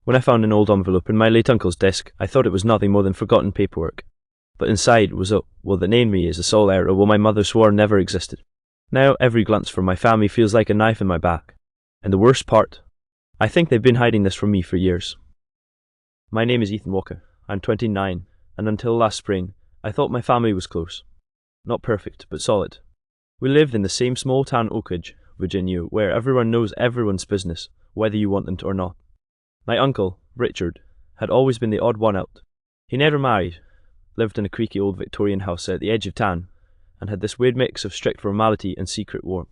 When I found an old envelope in my late uncle's desk, I thought it was nothing more than forgotten paperwork. But inside was the named me as a sole heir of what my mother swore never existed. Now every glance from my family feels like a knife in my back. And the worst part, I think they've been hiding this from me for years. My name is Ethan Walker. I'm 29, and until last spring, I thought my family was close. Not perfect, but solid. We lived in the same small town Oak Ridge, Virginia, where everyone knows everyone's business, whether you want them to or not. My uncle, Richard, had always been the odd one out. He never married, lived in a creaky old Victorian house at the edge of town, and had this weird mix of strict formality and secret warmth.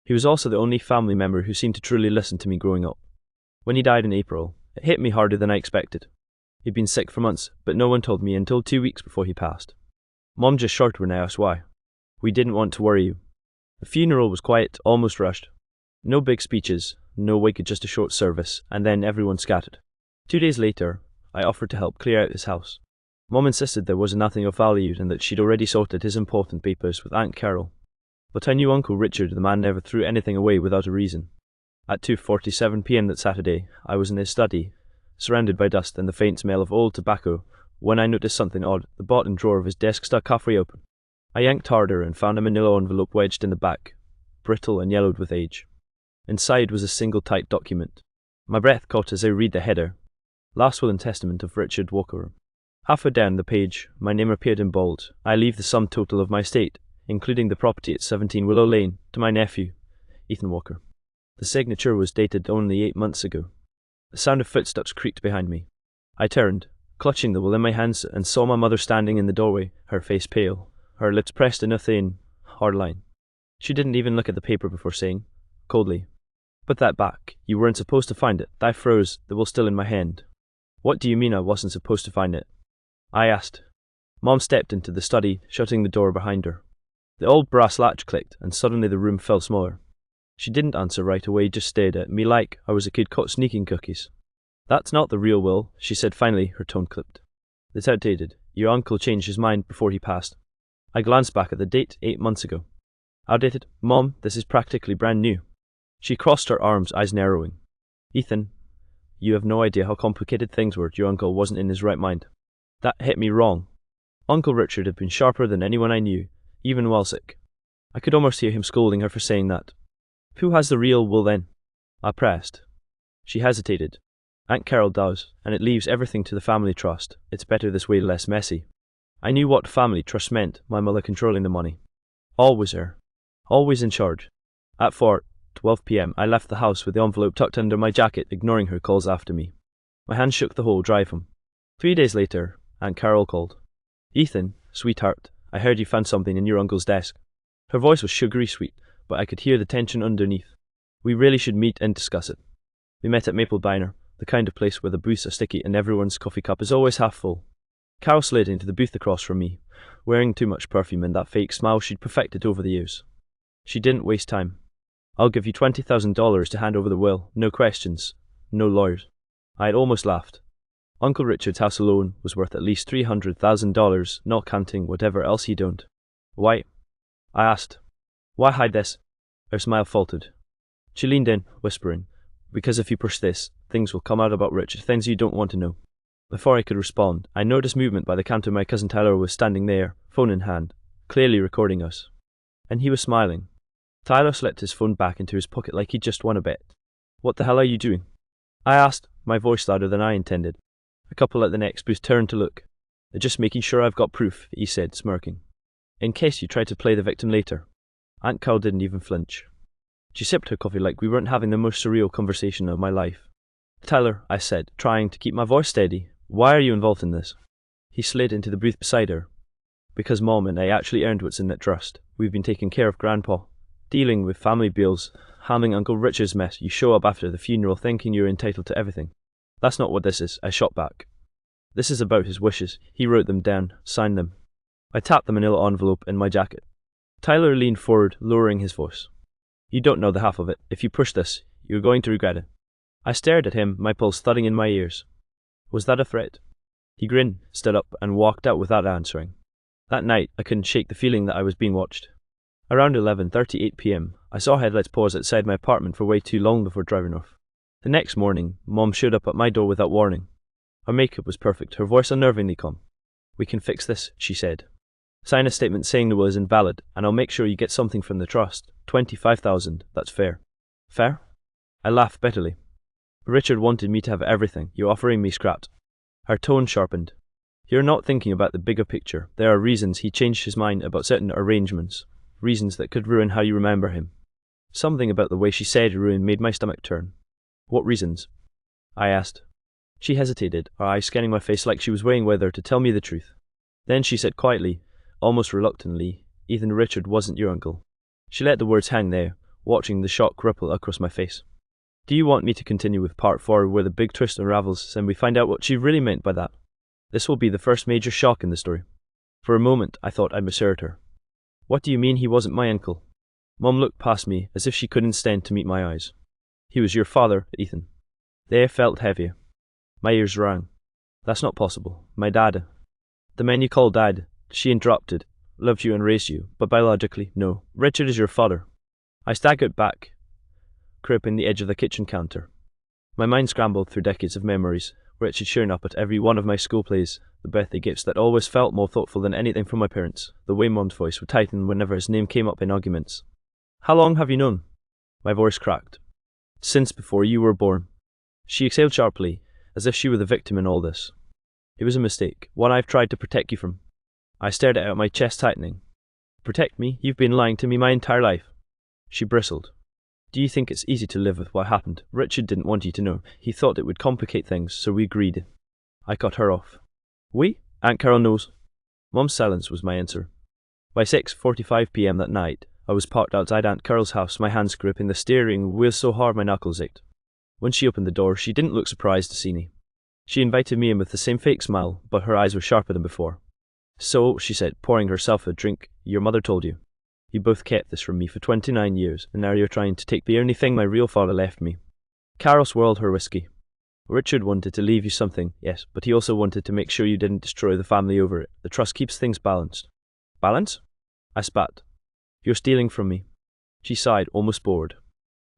He was also the only family member who seemed to truly listen to me growing up. When he died in April, it hit me harder than I expected. He'd been sick for months, but no one told me until 2 weeks before he passed. Mom just shrugged when I asked why. We didn't want to worry you. The funeral was quiet, almost rushed. No big speeches, no wake, just a short service, and then everyone scattered. 2 days later, I offered to help clear out his house. Mom insisted there was nothing of value and that she'd already sorted his important papers with Aunt Carol. But I knew Uncle Richard, the man never threw anything away without a reason. At 2:47 p.m. that Saturday, I was in his study, surrounded by dust and the faint smell of old tobacco, when I noticed something odd. The bottom drawer of his desk stuck halfway open. I yanked harder and found a manila envelope wedged in the back, brittle and yellowed with age. Inside was a single typed document. My breath caught as I read the header. Last will and testament of Richard Walker. Halfway down the page, my name appeared in bold. I leave the sum total of my estate, including the property at 17 Willow Lane, to my nephew, Ethan Walker. The signature was dated only 8 months ago. The sound of footsteps creaked behind me. I turned, clutching the will in my hands, and saw my mother standing in the doorway, her face pale, her lips pressed in a thin, hard line. She didn't even look at the paper before saying, coldly, "Put that back. You weren't supposed to find it." I froze, the will still in my hand. "What do you mean I wasn't supposed to find it?" I asked. Mom stepped into the study, shutting the door behind her. The old brass latch clicked, and suddenly the room felt smaller. She didn't answer right away, just stared at me like I was a kid caught sneaking cookies. "That's not the real will," she said finally, her tone clipped. "It's outdated. Your uncle changed his mind before he passed." I glanced back at the date, 8 months ago. "Outdated? Mom, this is practically brand new." She crossed her arms, eyes narrowing. "Ethan, you have no idea how complicated things were. Your uncle wasn't in his right mind." That hit me wrong. Uncle Richard had been sharper than anyone I knew, even while sick. I could almost hear him scolding her for saying that. "Who has the real will then?" I pressed. She hesitated. "Aunt Carol does, and it leaves everything to the family trust. It's better this way, less messy." I knew what family trust meant, my mother controlling the money. Always her. Always in charge. At 4:12 p.m. I left the house with the envelope tucked under my jacket, ignoring her calls after me. My hand shook the whole drive home. 3 days later, Aunt Carol called. "Ethan, sweetheart, I heard you found something in your uncle's desk." Her voice was sugary sweet, but I could hear the tension underneath. "We really should meet and discuss it." We met at Maple Diner, the kind of place where the booths are sticky and everyone's coffee cup is always half full. Carol slid into the booth across from me, wearing too much perfume and that fake smile she'd perfected over the years. She didn't waste time. "I'll give you $20,000 to hand over the will, no questions, no lawyers." I had almost laughed. Uncle Richard's house alone was worth at least $300,000, not counting whatever else he'd owned. "Why?" I asked. "Why hide this?" Her smile faltered. She leaned in, whispering, "Because if you push this, things will come out about Richard, things you don't want to know." Before I could respond, I noticed movement by the counter. My cousin Tyler was standing there, phone in hand, clearly recording us. And he was smiling. Tyler slipped his phone back into his pocket like he'd just won a bet. "What the hell are you doing?" I asked, my voice louder than I intended. A couple at the next booth turned to look. "They're just making sure I've got proof," he said, smirking. "In case you try to play the victim later." Aunt Carol didn't even flinch. She sipped her coffee like we weren't having the most surreal conversation of my life. "Tyler," I said, trying to keep my voice steady, "why are you involved in this?" He slid into the booth beside her. "Because Mom and I actually earned what's in that trust. We've been taking care of Grandpa, dealing with family bills, handling Uncle Richard's mess. You show up after the funeral thinking you're entitled to everything. That's not what this is," I shot back. "This is about his wishes. He wrote them down, signed them." I tapped the manila envelope in my jacket. Tyler leaned forward, lowering his voice. "You don't know the half of it. If you push this, you're going to regret it." I stared at him, my pulse thudding in my ears. Was that a threat? He grinned, stood up, and walked out without answering. That night, I couldn't shake the feeling that I was being watched. Around 11:38 p.m., I saw headlights pause outside my apartment for way too long before driving off. The next morning, Mom showed up at my door without warning. Her makeup was perfect, her voice unnervingly calm. "We can fix this," she said. "Sign a statement saying the will is invalid, and I'll make sure you get something from the trust. 25,000, that's fair." "Fair?" I laughed bitterly. "Richard wanted me to have everything. You're offering me scraps." Her tone sharpened. "You're not thinking about the bigger picture. There are reasons he changed his mind about certain arrangements. Reasons that could ruin how you remember him." Something about the way she said ruin made my stomach turn. "What reasons?" I asked. She hesitated, her eyes scanning my face like she was weighing whether to tell me the truth. Then she said quietly, almost reluctantly, "Ethan, Richard wasn't your uncle." She let the words hang there, watching the shock ripple across my face. "Do you want me to continue with part 4 where the big twist unravels and we find out what she really meant by that? This will be the first major shock in the story." For a moment, I thought I misheard her. "What do you mean he wasn't my uncle?" Mom looked past me as if she couldn't stand to meet my eyes. "He was your father, Ethan." The air felt heavier. My ears rang. "That's not possible. My dad." "The man you call Dad," she interrupted, "loved you and raised you, but biologically, no. Richard is your father." I staggered back, gripping the edge of the kitchen counter. My mind scrambled through decades of memories. Richard showing up at every one of my school plays, the birthday gifts that always felt more thoughtful than anything from my parents, the way Mom's voice would tighten whenever his name came up in arguments. "How long have you known?" My voice cracked. "Since before you were born." She exhaled sharply, as if she were the victim in all this. "It was a mistake, one I've tried to protect you from." I stared at her, my chest tightening. "Protect me? You've been lying to me my entire life." She bristled. "Do you think it's easy to live with what happened? Richard didn't want you to know. He thought it would complicate things, so we agreed." I cut her off. "We? Aunt Carol knows." Mom's silence was my answer. By 6:45 p.m. that night, I was parked outside Aunt Carol's house, my hands gripping the steering wheel so hard my knuckles ached. When she opened the door, she didn't look surprised to see me. She invited me in with the same fake smile, but her eyes were sharper than before. "So," she said, pouring herself a drink, "your mother told you. You both kept this from me for 29 years, and now you're trying to take the only thing my real father left me." Carol swirled her whiskey. "Richard wanted to leave you something, yes, but he also wanted to make sure you didn't destroy the family over it. The trust keeps things balanced." "Balance?" I spat. "You're stealing from me." She sighed, almost bored.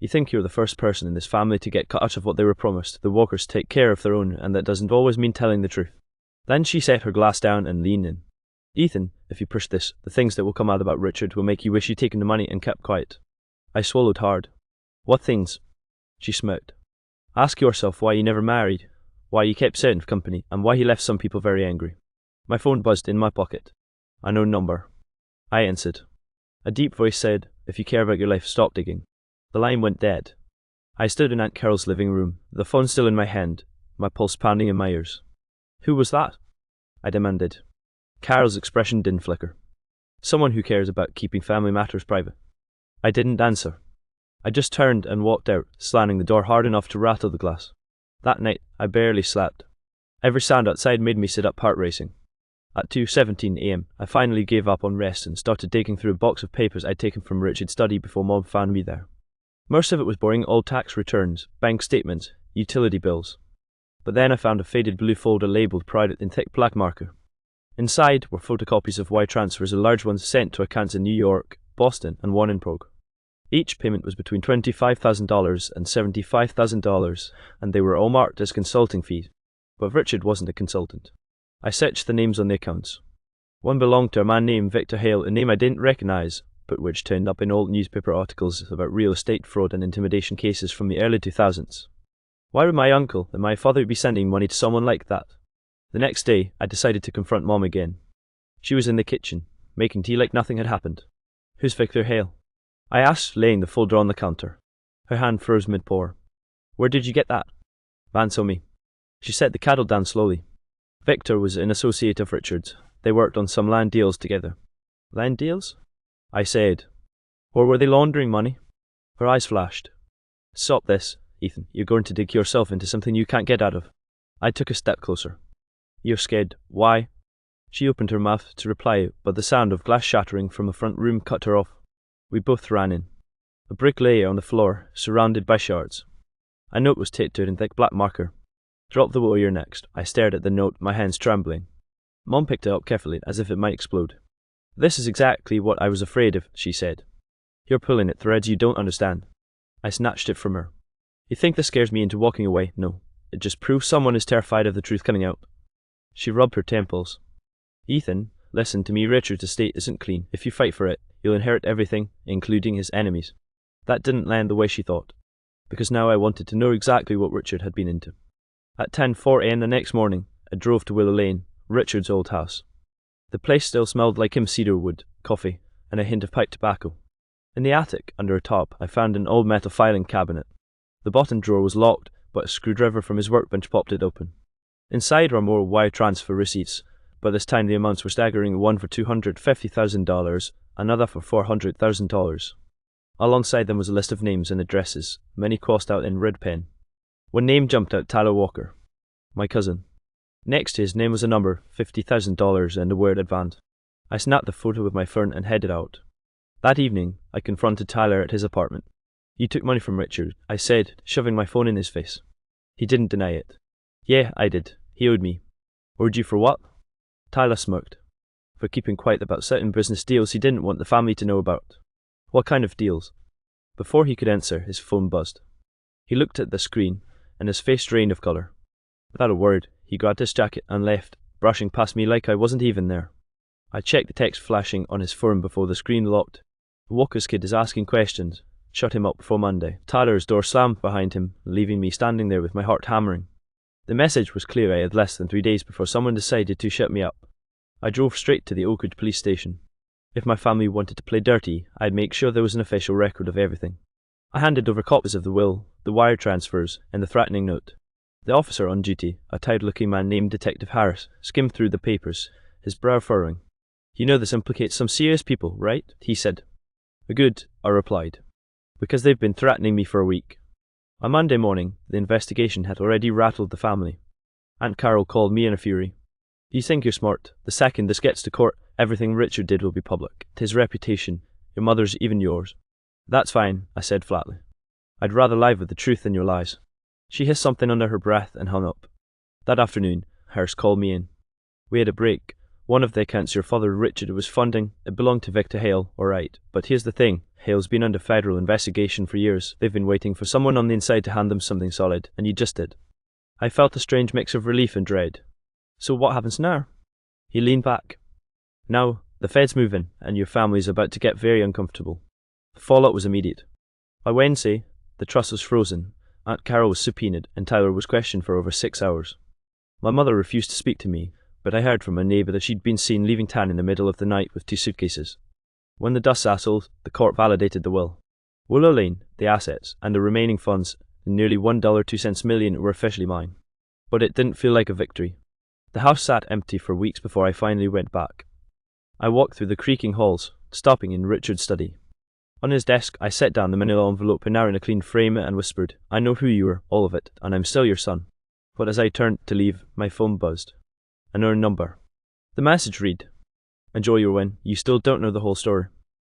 "You think you're the first person in this family to get cut out of what they were promised. The Walkers take care of their own, and that doesn't always mean telling the truth." Then she set her glass down and leaned in. "Ethan, if you push this, the things that will come out about Richard will make you wish you'd taken the money and kept quiet." I swallowed hard. "What things?" She smirked. "Ask yourself why he never married, why he kept certain company, and why he left some people very angry." My phone buzzed in my pocket. "A known number." I answered. A deep voice said, "If you care about your life, stop digging." The line went dead. I stood in Aunt Carol's living room, the phone still in my hand, my pulse pounding in my ears. "Who was that?" I demanded. Carol's expression didn't flicker. "Someone who cares about keeping family matters private." I didn't answer. I just turned and walked out, slamming the door hard enough to rattle the glass. That night, I barely slept. Every sound outside made me sit up, heart racing. At 2:17 a.m., I finally gave up on rest and started digging through a box of papers I'd taken from Richard's study before Mom found me there. Most of it was boring old tax returns, bank statements, utility bills. But then I found a faded blue folder labelled private in thick black marker. Inside were photocopies of wire transfers, the large ones sent to accounts in New York, Boston, and one in Prague. Each payment was between $25,000 and $75,000, and they were all marked as consulting fees. But Richard wasn't a consultant. I searched the names on the accounts. One belonged to a man named Victor Hale, a name I didn't recognize, but which turned up in old newspaper articles about real estate fraud and intimidation cases from the early 2000s. Why would my uncle and my father be sending money to someone like that? The next day, I decided to confront Mom again. She was in the kitchen, making tea like nothing had happened. "Who's Victor Hale?" I asked, laying the folder on the counter. Her hand froze mid-pour. "Where did you get that?" "Van told me." She set the kettle down slowly. "Victor was an associate of Richard's. They worked on some land deals together." "Land deals?" I said. "Or were they laundering money?" Her eyes flashed. "Stop this, Ethan. You're going to dig yourself into something you can't get out of." I took a step closer. "You're scared. Why?" She opened her mouth to reply, but the sound of glass shattering from the front room cut her off. We both ran in. A brick lay on the floor, surrounded by shards. A note was tattooed in thick black marker. "Drop the warrior next." I stared at the note, my hands trembling. Mom picked it up carefully, as if it might explode. "This is exactly what I was afraid of," she said. "You're pulling at threads you don't understand." I snatched it from her. You think this scares me into walking away? No. It just proves someone is terrified of the truth coming out. She rubbed her temples. Ethan, listen to me. Richard's estate isn't clean. If you fight for it, you'll inherit everything, including his enemies. That didn't land the way she thought, because now I wanted to know exactly what Richard had been into. At 10:40 a.m. the next morning, I drove to Willow Lane, Richard's old house. The place still smelled like him cedar wood, coffee, and a hint of pipe tobacco. In the attic, under a top, I found an old metal filing cabinet. The bottom drawer was locked, but a screwdriver from his workbench popped it open. Inside were more wire transfer receipts, but this time the amounts were staggering, one for $250,000, another for $400,000. Alongside them was a list of names and addresses, many crossed out in red pen. One name jumped out: Tyler Walker, my cousin. Next to his name was a number, $50,000, and the word advance. I snapped the photo with my phone and headed out. That evening, I confronted Tyler at his apartment. You took money from Richard, I said, shoving my phone in his face. He didn't deny it. Yeah, I did. He owed me. Owed you for what? Tyler smirked. For keeping quiet about certain business deals he didn't want the family to know about. What kind of deals? Before he could answer, his phone buzzed. He looked at the screen, and his face drained of colour. Without a word, he grabbed his jacket and left, brushing past me like I wasn't even there. I checked the text flashing on his phone before the screen locked. Walker's kid is asking questions. Shut him up before Monday. Tyler's door slammed behind him, leaving me standing there with my heart hammering. The message was clear. I had less than 3 days before someone decided to shut me up. I drove straight to the Oakwood police station. If my family wanted to play dirty, I'd make sure there was an official record of everything. I handed over copies of the will, the wire transfers, and the threatening note. The officer on duty, a tired-looking man named Detective Harris, skimmed through the papers, his brow furrowing. You know this implicates some serious people, right? He said. Good, I replied. Because they've been threatening me for a week. On Monday morning, the investigation had already rattled the family. Aunt Carol called me in a fury. You think you're smart. The second this gets to court, everything Richard did will be public. His reputation, your mother's, even yours. That's fine, I said flatly. I'd rather lie with the truth than your lies. She hissed something under her breath and hung up. That afternoon, Harris called me in. We had a break. One of the accounts your father Richard was funding, it belonged to Victor Hale, alright. But here's the thing, Hale's been under federal investigation for years. They've been waiting for someone on the inside to hand them something solid, and you just did. I felt a strange mix of relief and dread. So what happens now? He leaned back. Now, the feds move in, and your family's about to get very uncomfortable. The fallout was immediate. By Wednesday, the trust was frozen, Aunt Carol was subpoenaed, and Tyler was questioned for over 6 hours. My mother refused to speak to me, but I heard from a neighbour that she'd been seen leaving town in the middle of the night with 2 suitcases. When the dust settled, the court validated the will. Willow Lane, the assets, and the remaining funds, the nearly $1.02 million, were officially mine. But it didn't feel like a victory. The house sat empty for weeks before I finally went back. I walked through the creaking halls, stopping in Richard's study. On his desk, I set down the manila envelope now in a clean frame and whispered, I know who you are, all of it, and I'm still your son. But as I turned to leave, my phone buzzed. An unknown number. The message read, Enjoy your win, you still don't know the whole story.